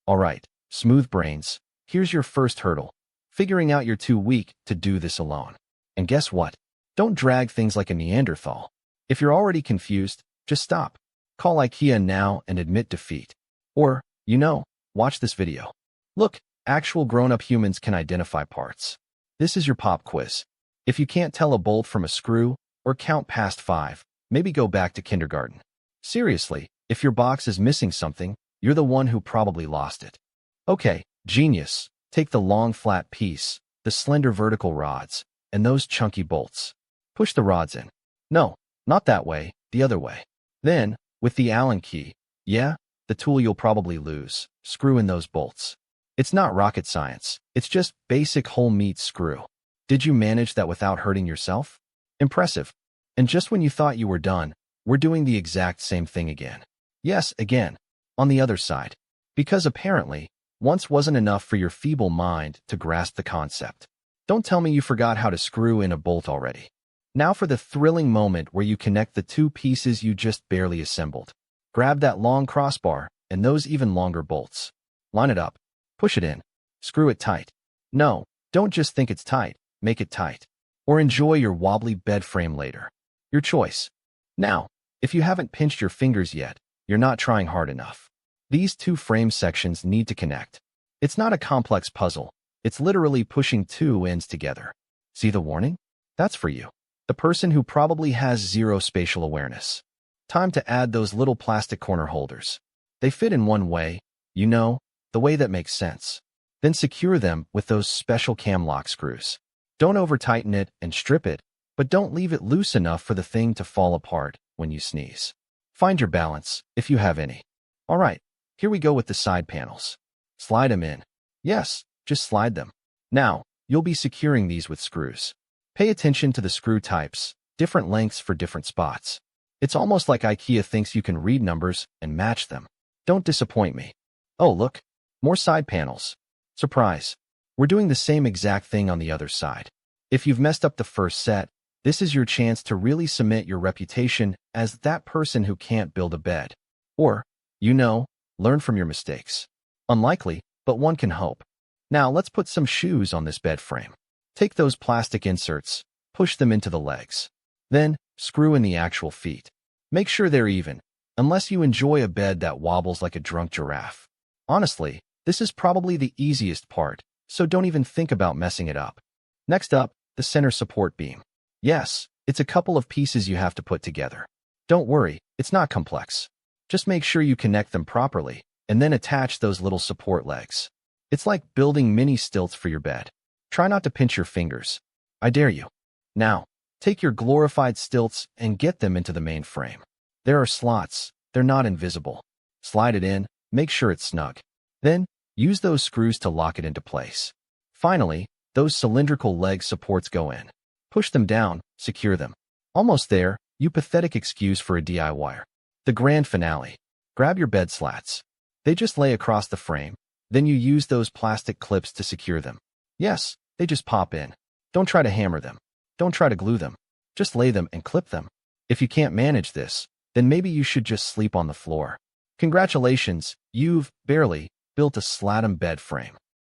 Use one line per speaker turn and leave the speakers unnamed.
Alright, smooth brains, here's your first hurdle. Figuring out you're too weak to do this alone. And guess what? Don't drag things like a Neanderthal. If you're already confused, just stop. Call IKEA now and admit defeat. Or, watch this video. Look, actual grown-up humans can identify parts. This is your pop quiz. If you can't tell a bolt from a screw or count past 5, maybe go back to kindergarten. Seriously, if your box is missing something, you're the one who probably lost it. Okay, genius. Take the long flat piece, the slender vertical rods, and those chunky bolts. Push the rods in. No, not that way, the other way. Then, with the Allen key, the tool you'll probably lose, screw in those bolts. It's not rocket science, it's just basic whole meat screw. Did you manage that without hurting yourself? Impressive. And just when you thought you were done, we're doing the exact same thing again. Yes, again. On the other side. Because apparently, once wasn't enough for your feeble mind to grasp the concept. Don't tell me you forgot how to screw in a bolt already. Now for the thrilling moment where you connect the two pieces you just barely assembled. Grab that long crossbar and those even longer bolts. Line it up. Push it in. Screw it tight. No, don't just think it's tight. Make it tight. Or enjoy your wobbly bed frame later. Your choice. Now, if you haven't pinched your fingers yet, you're not trying hard enough. These two frame sections need to connect. It's not a complex puzzle. It's literally pushing two ends together. See the warning? That's for you. The person who probably has zero spatial awareness. Time to add those little plastic corner holders. They fit in one way, the way that makes sense. Then secure them with those special cam lock screws. Don't over-tighten it and strip it, but don't leave it loose enough for the thing to fall apart when you sneeze. Find your balance, if you have any. Alright, here we go with the side panels. Slide them in. Yes, just slide them. Now, you'll be securing these with screws. Pay attention to the screw types, different lengths for different spots. It's almost like IKEA thinks you can read numbers and match them. Don't disappoint me. Oh, look, more side panels. Surprise. We're doing the same exact thing on the other side. If you've messed up the first set, this is your chance to really cement your reputation as that person who can't build a bed. Or, learn from your mistakes. Unlikely, but one can hope. Now let's put some shoes on this bed frame. Take those plastic inserts, push them into the legs. Then, screw in the actual feet. Make sure they're even, unless you enjoy a bed that wobbles like a drunk giraffe. Honestly, this is probably the easiest part, so don't even think about messing it up. Next up, the center support beam. Yes, it's a couple of pieces you have to put together. Don't worry, it's not complex. Just make sure you connect them properly, and then attach those little support legs. It's like building mini stilts for your bed. Try not to pinch your fingers. I dare you. Now, take your glorified stilts and get them into the main frame. There are slots. They're not invisible. Slide it in, make sure it's snug. Then, use those screws to lock it into place. Finally, those cylindrical leg supports go in. Push them down, secure them. Almost there, you pathetic excuse for a DIYer. The grand finale. Grab your bed slats. They just lay across the frame, then you use those plastic clips to secure them. Yes, they just pop in. Don't try to hammer them. Don't try to glue them. Just lay them and clip them. If you can't manage this, then maybe you should just sleep on the floor. Congratulations, you've barely built a SLATTUM bed frame.